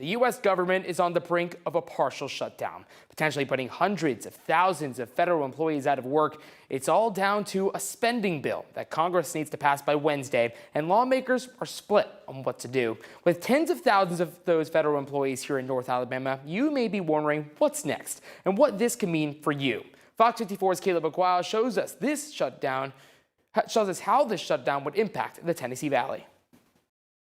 The U.S. government is on the brink of a partial shutdown, potentially putting hundreds of thousands of federal employees out of work. It's all down to a spending bill that Congress needs to pass by Wednesday, and lawmakers are split on what to do. With tens of thousands of those federal employees here in North Alabama, you may be wondering what's next and what this can mean for you. Fox 54's Caleb Aguayo shows us how this shutdown would impact the Tennessee Valley.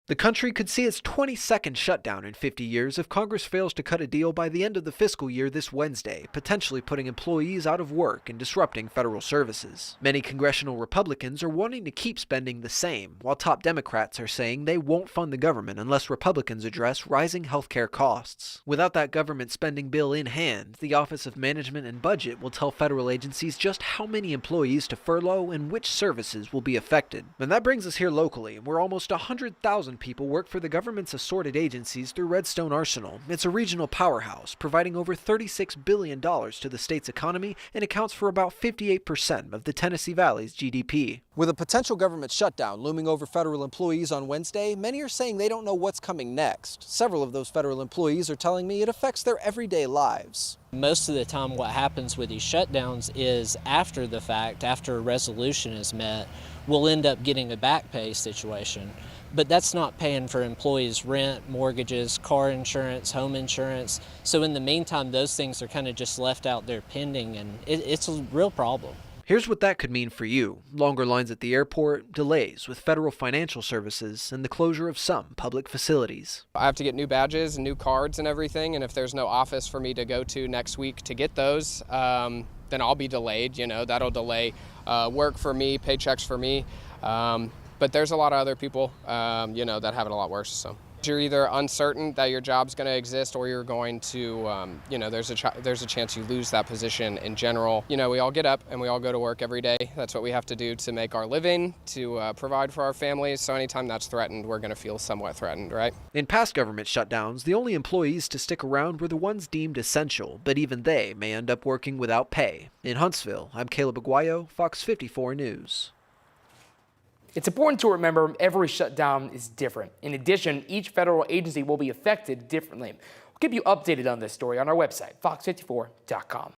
The country could see its 22nd shutdown in 50 years if Congress fails to cut a deal by the end of the fiscal year this Wednesday, potentially putting employees out of work and disrupting federal services. Many congressional Republicans are wanting to keep spending the same, while top Democrats are saying they won't fund the government unless Republicans address rising healthcare costs. Without that government spending bill in hand, the Office of Management and Budget will tell federal agencies just how many employees to furlough and which services will be affected. And that brings us here locally, where almost 100,000 people work for the government's assorted agencies through Redstone Arsenal. It's a regional powerhouse, providing over $36 billion to the state's economy and accounts for about 58% of the Tennessee Valley's GDP. With a potential government shutdown looming over federal employees on Wednesday, many are saying they don't know what's coming next. Several of those federal employees are telling me it affects their everyday lives. Most of the time what happens with these shutdowns is after the fact, after a resolution is met, we'll end up getting a back pay situation. But that's not paying for employees' rent, mortgages, car insurance, home insurance. So in the meantime, those things are kind of just left out there pending, and it's a real problem. Here's what that could mean for you. Longer lines at the airport, delays with federal financial services, and the closure of some public facilities. I have to get new badges and new cards and everything, and if there's no office for me to go to next week to get those, then I'll be delayed. You know, that'll delay work for me, paychecks for me. But there's a lot of other people, that have it a lot worse. So you're either uncertain that your job's going to exist, or you're going to, there's a chance you lose that position in general. You know, we all get up and we all go to work every day. That's what we have to do to make our living, to provide for our families. So anytime that's threatened, we're going to feel somewhat threatened, right? In past government shutdowns, the only employees to stick around were the ones deemed essential, but even they may end up working without pay. In Huntsville, I'm Caleb Aguayo, Fox 54 News. It's important to remember every shutdown is different. In addition, each federal agency will be affected differently. We'll keep you updated on this story on our website, fox54.com.